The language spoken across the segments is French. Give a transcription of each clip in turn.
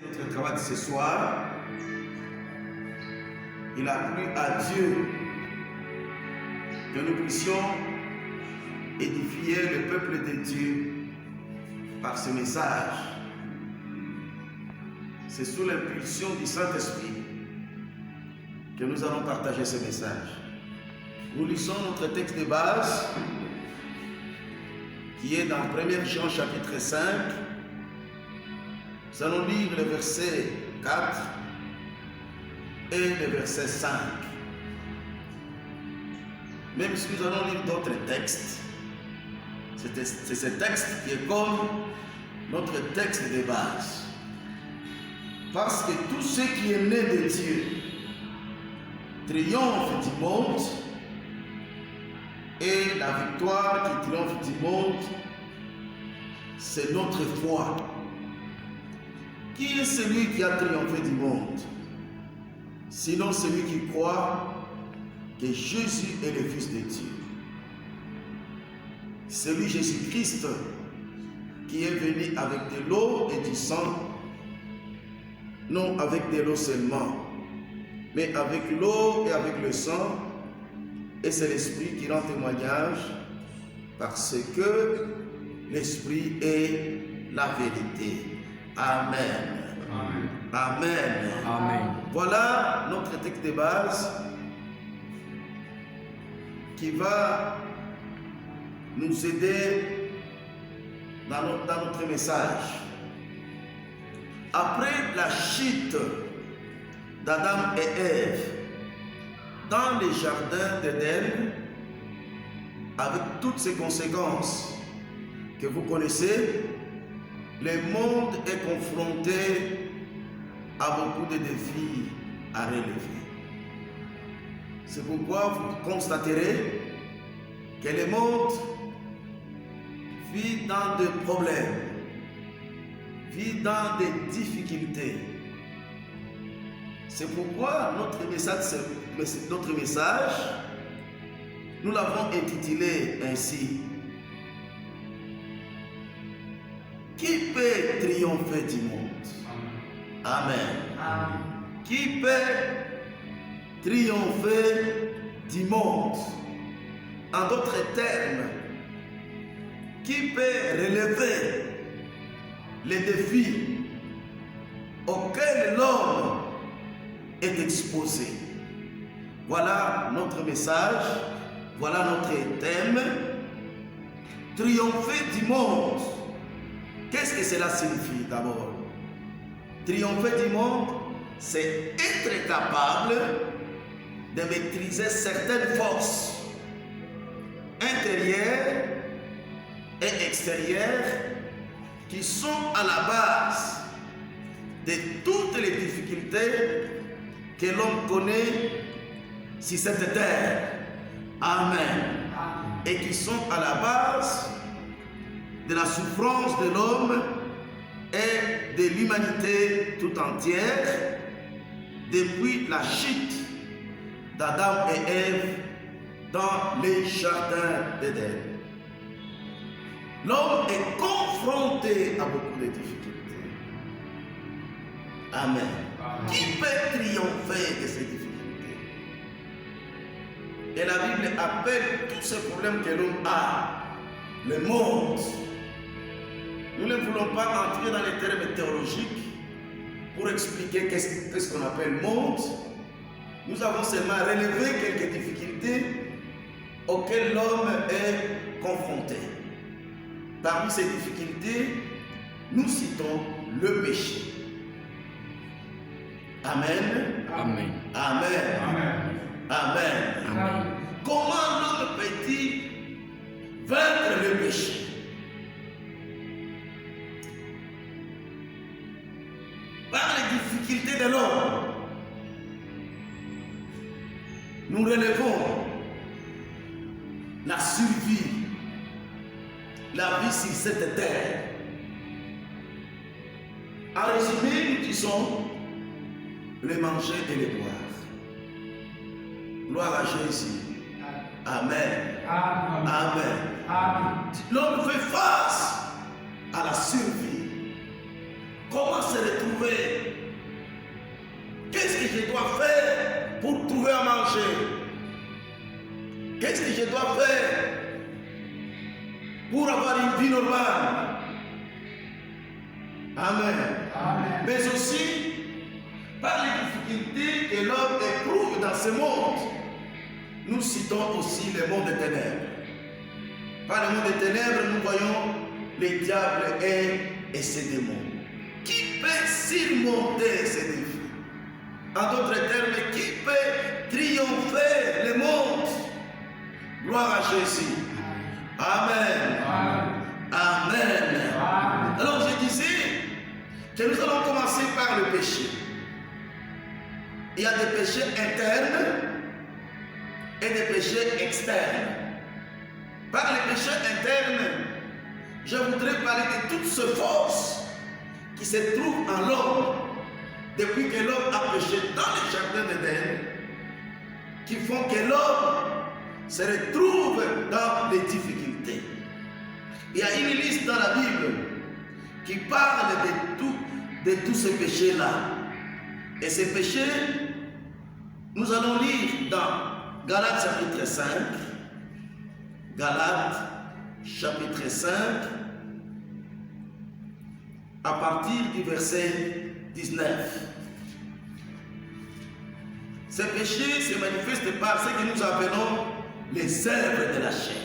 Notre travail de ce soir, il a plu à Dieu que nous puissions édifier le peuple de Dieu par ce message. C'est sous l'impulsion du Saint-Esprit que nous allons partager ce message. Nous lisons notre texte de base qui est dans 1 Jean chapitre 5. Nous allons lire le verset 4 et le verset 5. Même si nous allons lire d'autres textes, c'est ce texte qui est comme notre texte de base. Parce que tout ce qui est né de Dieu triomphe du monde, et la victoire qui triomphe du monde, c'est notre foi. Qui est celui qui a triomphé du monde? Sinon celui qui croit que Jésus est le Fils de Dieu. Celui Jésus-Christ qui est venu avec de l'eau et du sang, non avec de l'eau seulement, mais avec l'eau et avec le sang, et c'est l'Esprit qui rend témoignage, parce que l'Esprit est la vérité. Amen. Amen. Amen. Amen. Voilà notre texte de base qui va nous aider dans notre message. Après la chute d'Adam et Ève dans les jardins d'Éden, avec toutes ses conséquences que vous connaissez, le monde est confronté à beaucoup de défis à relever. C'est pourquoi vous constaterez que le monde vit dans des problèmes, vit dans des difficultés. C'est pourquoi notre message, nous l'avons intitulé ainsi: qui peut triompher du monde? Amen. Amen. Qui peut triompher du monde? En d'autres termes, qui peut relever les défis auxquels l'homme est exposé? Voilà notre message, voilà notre thème: triompher du monde. Qu'est-ce que cela signifie d'abord? Triompher du monde, c'est être capable de maîtriser certaines forces intérieures et extérieures qui sont à la base de toutes les difficultés que l'homme connaît sur cette terre. Amen. Et qui sont à la base de la souffrance de l'homme et de l'humanité tout entière depuis la chute d'Adam et Ève dans les jardins d'Éden. L'homme est confronté à beaucoup de difficultés. Amen. Qui peut triompher de ces difficultés? Et la Bible appelle tous ces problèmes que l'homme a le monde. Nous ne voulons pas entrer dans les termes théologiques pour expliquer qu'est-ce qu'on appelle monde. Nous avons seulement relevé quelques difficultés auxquelles l'homme est confronté. Parmi ces difficultés, nous citons le péché. Amen. Amen. Amen. Amen. Amen. Amen. Comment l'homme peut-il vaincre le péché? Par les difficultés de l'homme, nous relevons la survie, la vie sur cette terre. En résumé, nous disons le manger et le boire. Gloire à Jésus. Amen. Amen. Amen. Amen. L'homme fait face à la survie. Comment se retrouver je dois faire pour trouver à manger? Qu'est-ce que je dois faire pour avoir une vie normale? Amen. Amen. Mais aussi, par les difficultés que l'homme éprouve dans ce monde, nous citons aussi le monde des ténèbres. Par le monde des ténèbres, nous voyons les diables et ses démons. Qui peut surmonter ces défis? En d'autres termes, qui peut triompher le monde? Gloire à Jésus. Amen. Amen. Amen. Alors je disais que nous allons commencer par le péché. Il y a des péchés internes et des péchés externes. Par les péchés internes, je voudrais parler de toutes ces forces qui se trouvent en l'homme depuis que l'homme a péché dans le jardin d'Éden, qui font que l'homme se retrouve dans les difficultés. Il y a une liste dans la Bible qui parle de tous ces péchés-là. Et ces péchés, nous allons lire dans Galates chapitre 5. Galates chapitre 5, à partir du verset 19. Ces péchés se manifestent par ce que nous appelons les œuvres de la chair.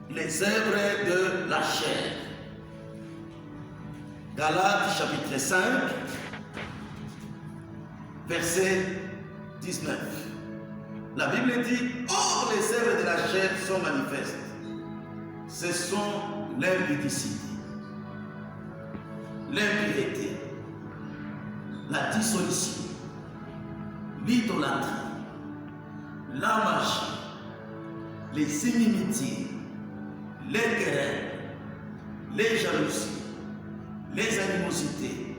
Les œuvres de la chair. Galates chapitre 5, verset 19. La Bible dit, or les œuvres de la chair sont manifestes. Ce sont l'impudicité, l'impureté, la dissolution, l'idolâtrie, la magie, les inimitiés, les querelles, les jalousies, les animosités,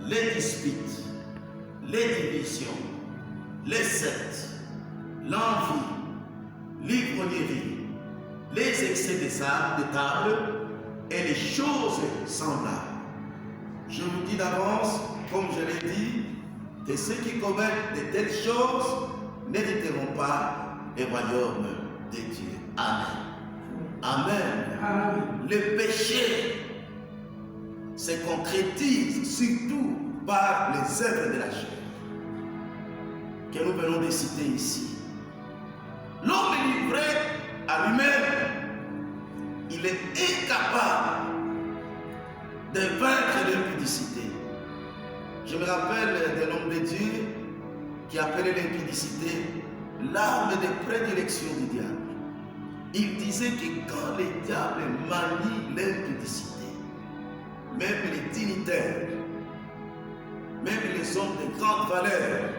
les disputes, les divisions, les sectes, l'envie, l'ivrognerie, les excès de table et les choses semblables. Je vous dis d'avance, comme je l'ai dit, que ceux qui commettent de telles choses n'hériteront pas le royaume de Dieu. Amen. Amen. Amen. Le péché se concrétise surtout par les œuvres de la chair que nous venons de citer ici. L'homme est livré à lui-même. Il est incapable de vaincre l'impudicité. Je me rappelle de l'homme de Dieu qui appelait l'impudicité l'arme de prédilection du diable. Il disait que quand les diables manient l'impudicité, même les dignitaires, même les hommes de grande valeur,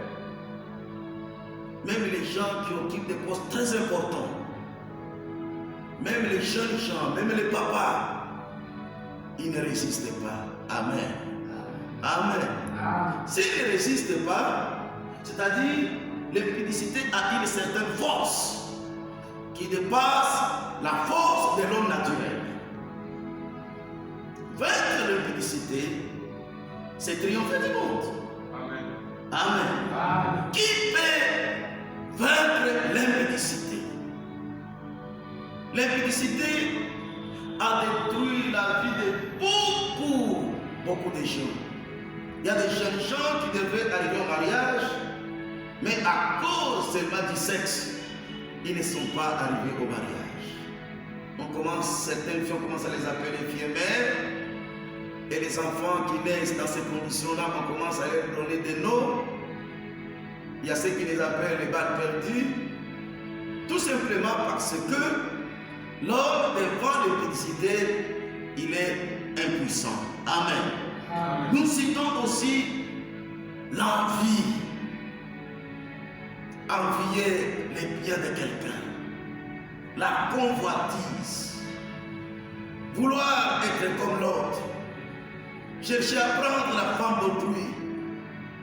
même les gens qui occupent des postes très importants, même les jeunes gens, même les papas, ils ne résistent pas. Amen. Amen. S'ils ne résistent pas, c'est-à-dire l'impudicité a une certaine force qui dépasse la force de l'homme naturel. Vaincre l'impudicité, c'est triompher du monde. Amen. Amen. Amen. Qui peut vaincre l'impudicité? L'impudicité a détruit la vie de beaucoup de gens. Il y a des jeunes gens qui devaient arriver au mariage, mais à cause seulement du sexe, ils ne sont pas arrivés au mariage. Certaines filles, on commence à les appeler filles mères, et les enfants qui naissent dans ces conditions-là, on commence à leur donner des noms. Il y a ceux qui les appellent les balles perdues, tout simplement parce que l'homme devant l'impudicité, il est impuissant. Amen. Amen. Nous citons aussi l'envie. Envier les biens de quelqu'un. La convoitise. Vouloir être comme l'autre. Chercher à prendre la femme d'autrui.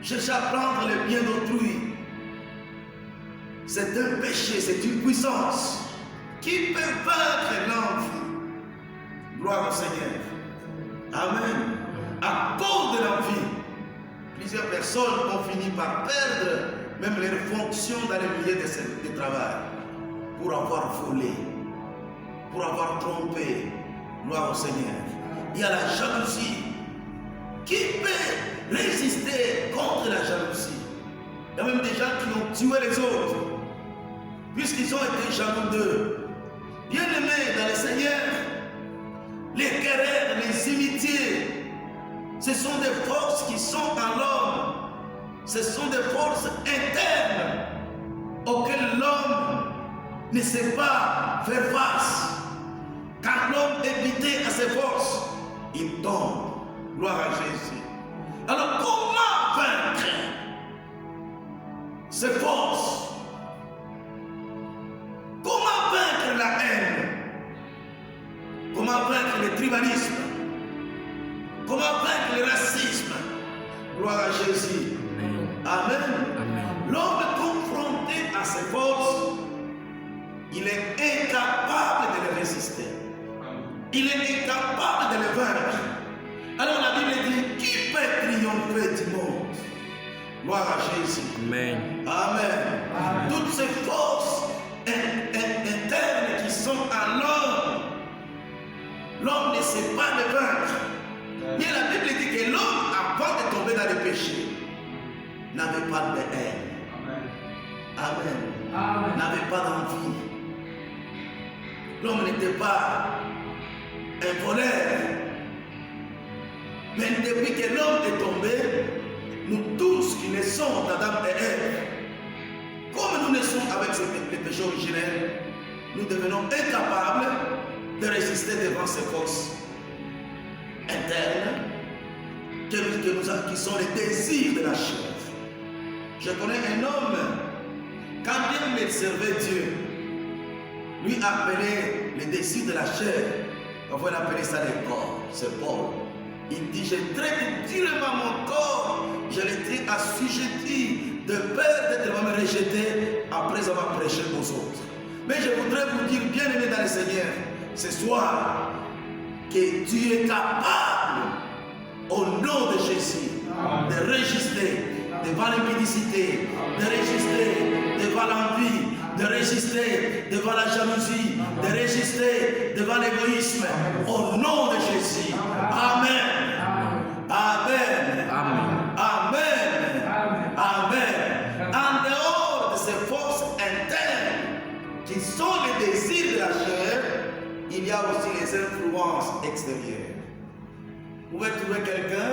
Chercher à prendre les biens d'autrui. C'est un péché, c'est une puissance qui peut vaincre l'envie. Gloire au Seigneur. Amen. À cause de l'envie, plusieurs personnes ont fini par perdre même leurs fonctions dans le milieu de travail pour avoir volé, pour avoir trompé. Gloire au Seigneur. Il y a la jalousie. Qui peut résister contre la jalousie? Il y a même des gens qui ont tué les autres, puisqu'ils ont été jaloux d'eux. Bien-aimés dans le Seigneur, les querelles, les inimitiés, ce sont des forces qui sont en l'homme. Ce sont des forces internes auxquelles l'homme ne sait pas faire face. Quand l'homme est buté à ses forces, il tombe. Gloire à Jésus. Alors comment vaincre ces forces? Comment vaincre la haine? Comment vaincre le tribalisme? Comment vaincre le racisme? Gloire à Jésus. Amen. L'homme confronté à ses forces, il est incapable de les résister. Il est incapable de les vaincre. Alors la Bible dit, qui peut triompher du monde? Gloire à Jésus. Amen. Amen. Toutes ces forces internes qui sont en l'homme, l'homme ne sait pas les vaincre. Mais la Bible dit que l'homme, avant de tomber dans le péché, n'avait pas de haine. Amen. N'avait pas d'envie. L'homme n'était pas un voleur. Mais depuis que l'homme est tombé, nous tous qui naissons d'Adam et Ève, comme nous naissons avec les péchés originels, nous devenons incapables de résister devant ces forces internes qui sont les désirs de la chair. Je connais un homme, quand il servait Dieu, lui appelait les désirs de la chair, parfois il appelait ça les corps, c'est Paul. Il dit, j'ai traité durement mon corps, je l'étais assujetti de peur d'être vraiment rejeté après avoir prêché aux autres. Mais je voudrais vous dire, bien aimé dans le Seigneur, ce soir, que tu es capable, au nom de Jésus, de résister devant l'impudicité, de résister devant l'envie, de résister devant la jalousie, de résister devant l'égoïsme, au nom de Jésus. Amen. Amen. Amen. Amen. En dehors de ces forces internes qui sont les désirs de la chair, il y a aussi les influences extérieures. Vous pouvez trouver quelqu'un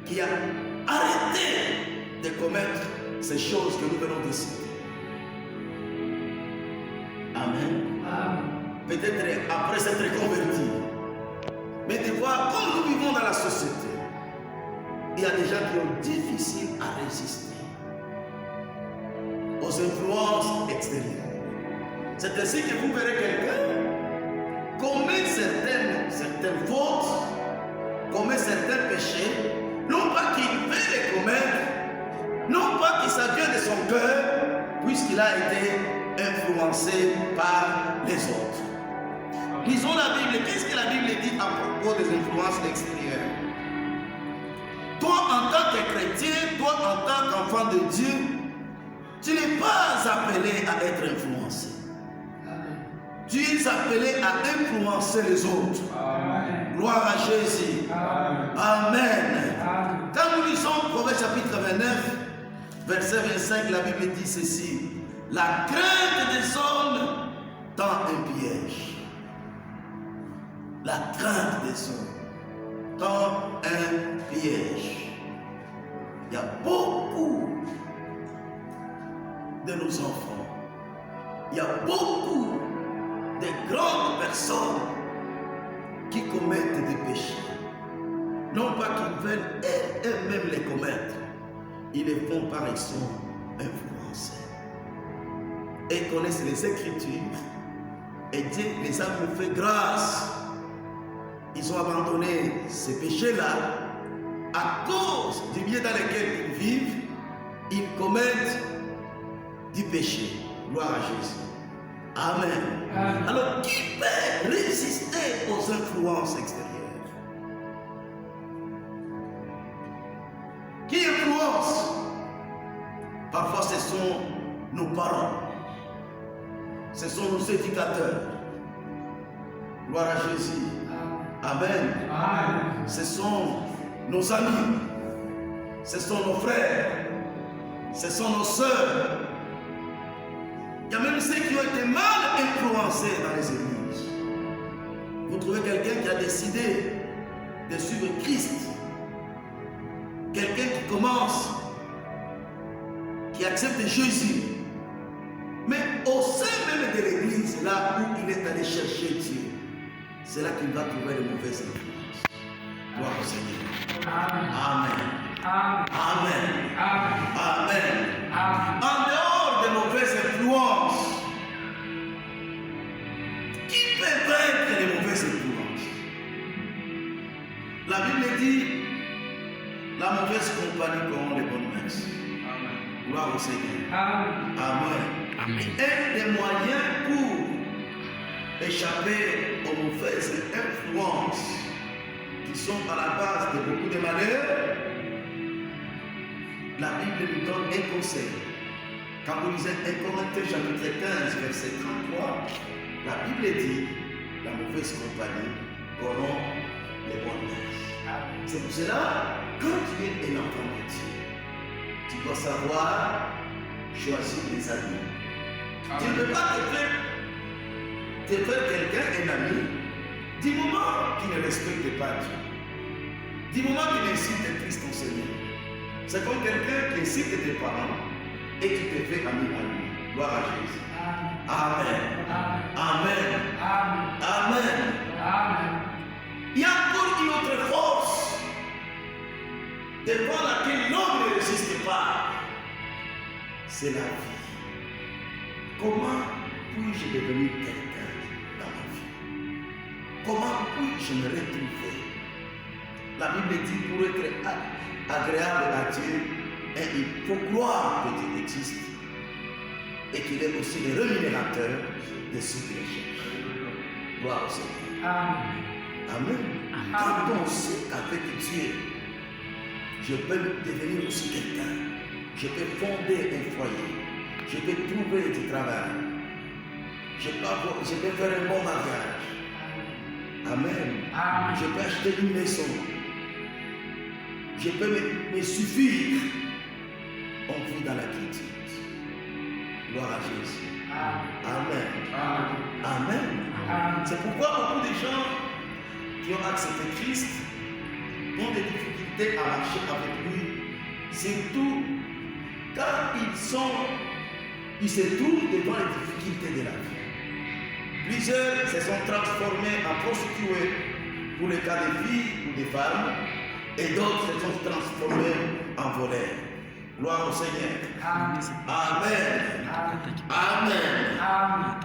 qui a arrêté de commettre ces choses que nous venons de citer. Amen. Peut-être après s'être converti. Mais de voir, comme nous vivons dans la société, il y a des gens qui ont difficile à résister aux influences extérieures. C'est ainsi que vous verrez quelqu'un commettre certaines fautes, commettre certains péchés, non pas qu'il veut les commettre, non pas que ça vient de son cœur, puisqu'il a été influencé par les autres. Lisons la Bible. Qu'est-ce que la Bible dit à propos des influences extérieures? Toi, en tant que chrétien, toi, en tant qu'enfant de Dieu, tu n'es pas appelé à être influencé. Tu es appelé à influencer les autres. Amen. Gloire à Jésus. Amen. Quand nous lisons Proverbe chapitre 29, verset 25, la Bible dit ceci. La crainte des hommes tend un piège. La crainte des hommes tend un piège. Il y a beaucoup de nos enfants. Il y a beaucoup de grandes personnes qui commettent des péchés. Non pas qu'ils veulent eux-mêmes les commettre. Ils les font par ils sont influencés. Et connaissent les Écritures. Et Dieu les a fait grâce. Ils ont abandonné ces péchés-là à cause du milieu dans lequel ils vivent. Ils commettent du péché. Gloire à Jésus. Amen. Alors, qui peut résister aux influences extérieures? sont nos parents. Ce sont nos éducateurs. Gloire à Jésus. Amen. Amen. Ce sont nos amis. Ce sont nos frères. Ce sont nos sœurs. Il y a même ceux qui ont été mal influencés dans les églises. Vous trouvez quelqu'un qui a décidé de suivre Christ. Quelqu'un qui commence, qui accepte Jésus. Mais au sein même de l'église, là où il est allé chercher Dieu, c'est là qu'il va trouver les mauvaises influences. Gloire au Seigneur. Amen. Amen. Amen. Amen. Amen. En dehors des mauvaises influences, qui peut vaincre les mauvaises influences? La Bible dit, la mauvaise compagnie corrompt les bonnes mœurs. Gloire au Seigneur. Amen. Amen. Un des moyens pour échapper aux mauvaises influences qui sont à la base de beaucoup de malheurs, la Bible nous donne un conseil. Quand vous lisez 1 Corinthiens chapitre 15, verset 33, la Bible dit, la mauvaise compagnie corrompt les bonnes mœurs. C'est pour cela, quand tu es un enfant de Dieu, tu dois savoir choisir les amis. Tu ne peux pas te faire quelqu'un un ami du moment qui ne respecte pas Dieu, du moment qui incite Christ ton Seigneur. C'est comme quelqu'un qui incite tes parents et qui te fait ami à lui. Gloire à Jésus. Amen. Amen. Amen. Amen. Il y a encore une autre force devant laquelle l'homme ne résiste pas. C'est la vie. Comment puis-je devenir quelqu'un dans ma vie? Comment puis-je me retrouver? La Bible dit pour être agréable à Dieu, et il faut croire que Dieu existe et qu'il est aussi le rémunérateur de ceux qui le cherchent. Gloire au Seigneur. Amen. Quand on sait qu'avec Dieu, je peux devenir aussi quelqu'un, je peux fonder un foyer, je peux trouver du travail, je peux faire un bon mariage. Amen. Je peux acheter une maison. Je peux me suffire. On vit dans la quiétude. Gloire à Jésus. Amen. Amen. C'est pourquoi beaucoup de gens qui ont accepté Christ ont des difficultés à marcher avec lui. Surtout quand ils se trouvent devant les difficultés de la vie. Plusieurs se sont transformés en prostituées pour les cas de filles ou de femmes, et d'autres se sont transformés en voleurs. Gloire au Seigneur. Amen. Amen.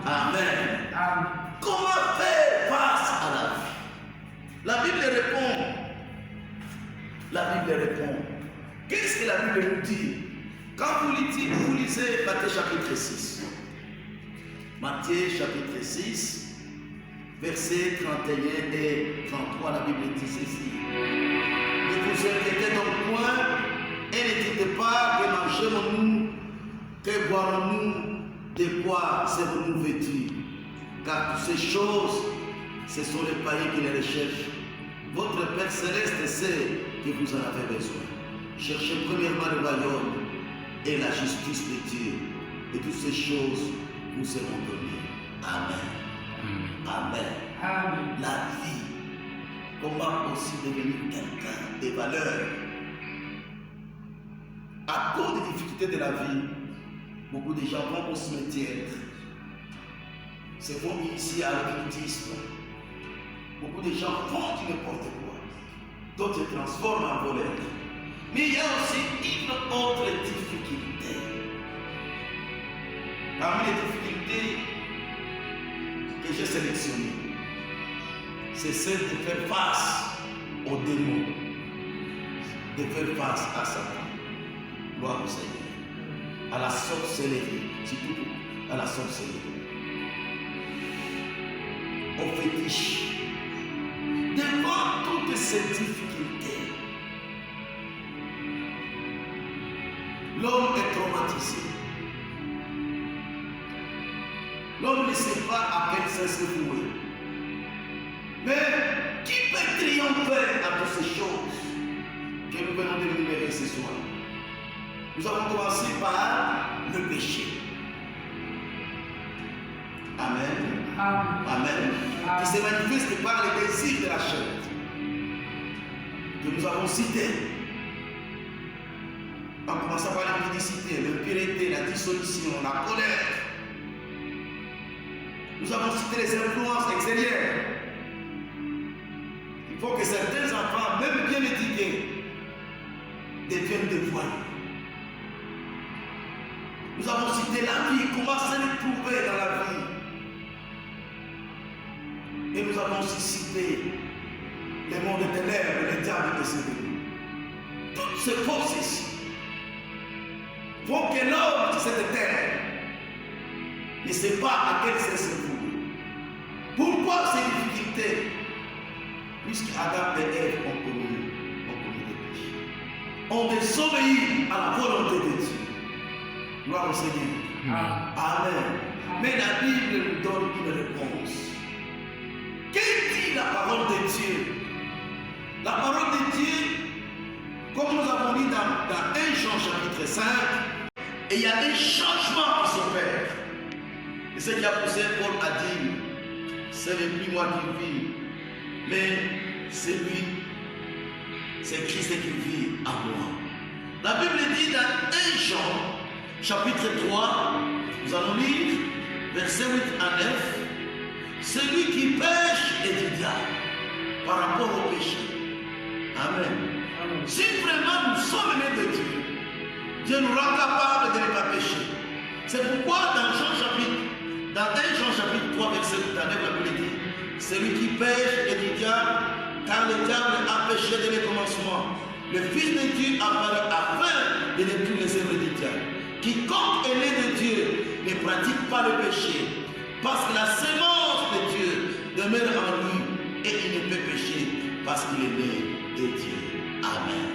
Amen. Comment faire face à la vie? La Bible répond. La Bible répond. Qu'est-ce que la Bible nous dit? Quand vous lisez Matthieu chapitre 6. Matthieu chapitre 6, versets 31 et 33, la Bible dit ceci. Ne vous inquiétez donc point et ne dites pas que mangerons-nous, que boirons-nous, de quoi serons-nous vêtus. Car toutes ces choses, ce sont les païens qui les recherchent. Votre Père Céleste sait que vous en avez besoin. Cherchez premièrement le royaume et la justice de Dieu, et toutes ces choses vous seront données. Amen. Amen. La vie. Comment aussi devenir quelqu'un de valeur? À cause des difficultés de la vie, beaucoup de gens vont au cimetière, se font initier à l'occultisme. Beaucoup de gens font du n'importe quoi. D'autres se transforment en voleurs. Mais il y a aussi une autre difficulté. Parmi les difficultés que j'ai sélectionnées, c'est celle de faire face aux démons, de faire face à Satan. Gloire au Seigneur. À la sorcellerie, surtout à la sorcellerie. Au fétiche. Devant toutes ces difficultés, l'homme est traumatisé. ne sait pas à quel sens se vouer. Mais qui peut triompher à toutes ces choses que nous venons de énumérer ce soir? Nous avons commencé par le péché. Amen. Amen. Qui se manifeste par les désirs de la chair. Que nous avons cité. En commençant par l'impudicité, l'impureté, la dissolution, la colère. Nous avons cité les influences extérieures. Il faut que certains enfants, même bien éduqués, deviennent des voyous. Nous avons cité la vie, comment se trouver dans la vie. Et nous avons aussi cité les mondes des ténèbres, les diables de ce monde. Toutes ces forces ici font que l'homme de cette terre ne sait pas à quel sens se vouer. Pourquoi ces difficultés? Puisque Adam et Ève ont commis des péchés. On désobéit à la volonté de Dieu. Gloire au Seigneur. Amen. Mais la Bible nous donne une réponse. Qu'est-ce que dit la parole de Dieu? La parole de Dieu, comme nous avons dit dans 1 Jean chapitre 5, et il y a des changements qui s'opèrent. Et ce qui a poussé Paul à dire, ce n'est plus moi qui vis, mais c'est lui, c'est Christ qui vit en moi. La Bible dit dans 1 Jean chapitre 3, nous allons lire versets 8 à 9, celui qui pêche est du diable par rapport au péché. Amen. Si vraiment nous sommes nés de Dieu, Dieu nous rend capable de ne pas pécher. C'est pourquoi dans 1 Jean chapitre 3, verset 8 à 9, la Bible dit, celui qui pêche est du diable, car le diable a péché dès le commencement. Le Fils de Dieu apparu afin de détruire les œuvres du diable. Quiconque est né de Dieu ne pratique pas le péché, parce que la sémence de Dieu demeure en lui et il ne peut pécher parce qu'il est né de Dieu. Amen.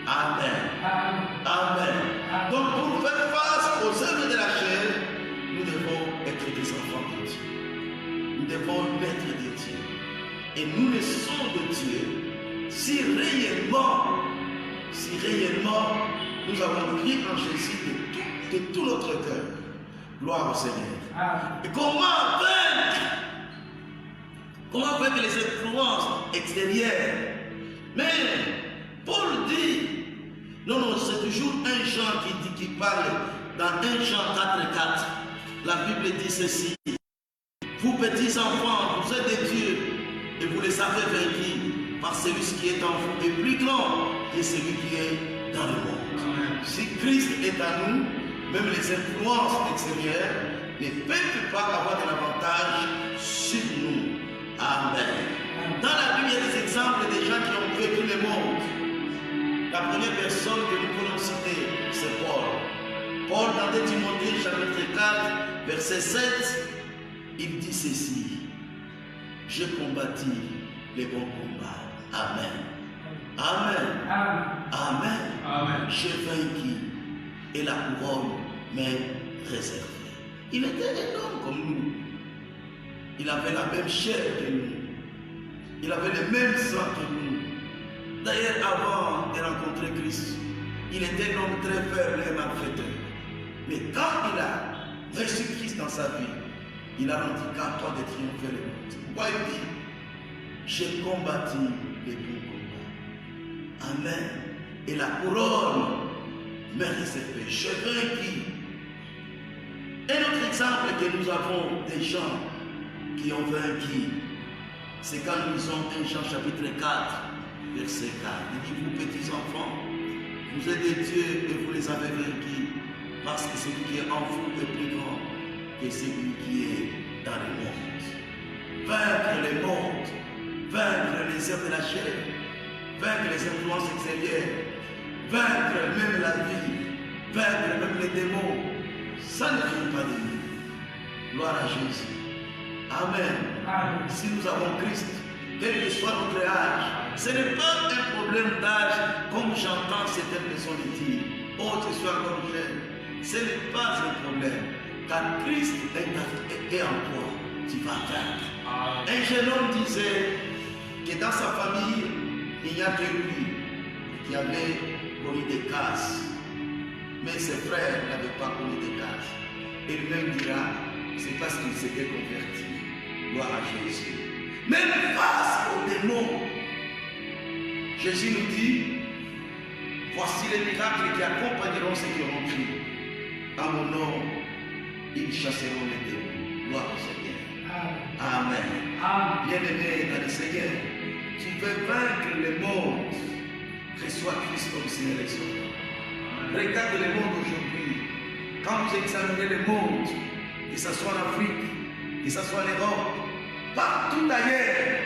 Amen. Amen. Donc pour faire face aux œuvres de la chair, nous devons être des enfants de Dieu. Nous devons être de Dieu. Et nous le sommes de Dieu si réellement nous avons cru en Jésus de tout notre cœur. Gloire au Seigneur. Et comment vaincre les influences extérieures? Mais Paul dit, non, c'est toujours un Jean qui parle dans 1 Jean 4,4. La Bible dit ceci. Vous petits enfants, vous êtes des dieux et vous les avez vaincus par celui qui est en vous est plus grand que celui qui est dans le monde. Si Christ est à nous, même les influences extérieures ne peuvent pas avoir de l'avantage sur nous. Amen. Dans la Bible, il y a des exemples de gens qui ont vécu le monde. La première personne que nous pouvons citer, c'est Paul. Paul, dans 2 Timothée, chapitre 4, verset 7, il dit ceci. Je combattis les bons combats. Amen. Amen. Amen. Amen. J'ai vaincu et la couronne m'est réservée. Il était un homme comme nous. Il avait la même chair que nous. Il avait le même sang que nous. D'ailleurs, avant de rencontrer Christ, il était un homme très faible et malfaiteur. Mais quand il a reçu Christ dans sa vie, il a rendu capable de triompher le monde. Pourquoi il dit, j'ai combattu les bons combats. Amen. Et la couronne m'est réservée. Je vaincu. Un autre exemple que nous avons des gens qui ont vaincu, c'est quand nous lisons 1 Jean chapitre 4, verset 4. Il dit, vous petits enfants, vous êtes des dieux et vous les avez vaincus, parce que celui qui est en vous est plus grand que celui qui est dans le monde. Vaincre le monde, vaincre les œuvres de la chair, vaincre les influences extérieures, vaincre même la vie, vaincre même les démons, ça ne vient pas de nous. Gloire à Jésus. Amen. Amen. Si nous avons Christ, quel que soit notre âge, ce n'est pas un problème d'âge comme j'entends certaines personnes dire. Oh, tu sois comme jeune. Ce n'est pas un problème. Car Christ est en toi, tu vas vaincre. Un jeune homme disait que dans sa famille, il n'y a que lui qui avait connu des cases. Mais ses frères n'avaient pas connu des cases. Et lui-même dira, c'est parce qu'il s'était converti. Gloire à Jésus. Même face aux démons, Jésus nous dit, voici les miracles qui accompagneront ceux qui auront cru. À mon nom, ils chasseront les démons. Gloire au Seigneur. Amen. Bien-aimé dans le Seigneur, tu veux vaincre le monde. Reçois Christ comme Seigneur et Sauveur. Regarde le monde aujourd'hui. Quand vous examinez le monde, que ce soit en Afrique, que ce soit en Europe, partout ailleurs,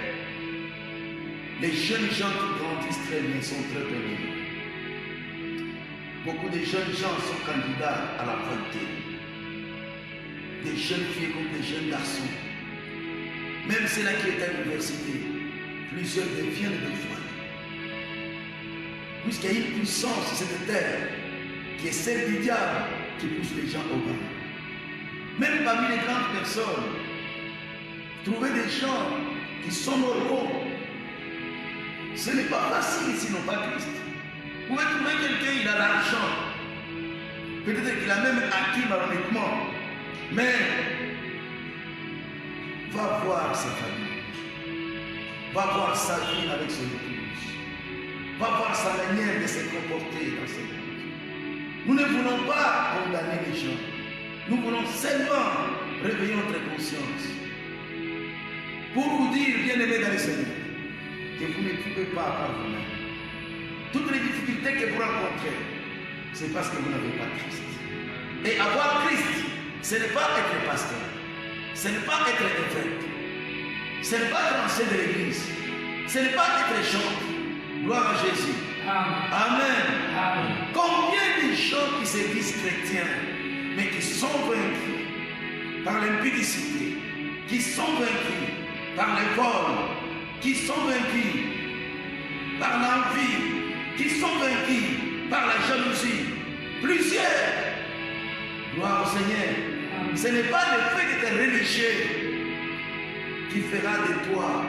les jeunes gens qui grandissent très bien sont très bénis. Beaucoup de jeunes gens sont candidats à la volonté. Des jeunes filles comme des jeunes garçons. Même ceux-là qui étaient à l'université, plusieurs deviennent des fois. Puisqu'il y a une puissance sur cette terre qui est celle du diable qui pousse les gens au bas. Même parmi les grandes personnes, trouver des gens qui sont normaux, ce n'est pas facile s'ils n'ont pas Christ. Vous pouvez trouver quelqu'un, il a l'argent. Peut-être qu'il a même acquis malhonnêtement. Mais va voir sa famille. Va voir sa vie avec son épouse. Va voir sa manière de se comporter dans ce monde. Nous ne voulons pas condamner les gens. Nous voulons seulement réveiller notre conscience. Pour vous dire, bien-aimés dans le Seigneur, que vous ne pouvez pas par vous-même. Toutes les difficultés que vous rencontrez, c'est parce que vous n'avez pas Christ. Et avoir Christ, ce n'est pas être pasteur. Ce n'est pas être évêque. Ce n'est pas être ancien de l'église. Ce n'est pas être chanteur. Gloire à Jésus. Amen. Amen. Combien de gens qui se disent chrétiens, mais qui sont vaincus par l'impudicité, qui sont vaincus par le vol, qui sont vaincus par l'envie, qui sont vaincus par la jalousie. Plusieurs. Gloire au Seigneur. Ce n'est pas le fait d'être religieux qui fera de toi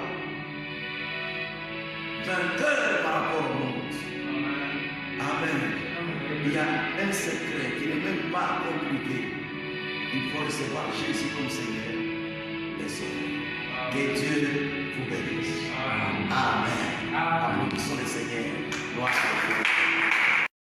vainqueur par rapport au monde. Amen. Il y a un secret qui n'est même pas compliqué. Il faut recevoir Jésus comme Seigneur et Sauveur. Que Dieu vous bénisse. Amen. Applaudissons le Seigneur. Gloire.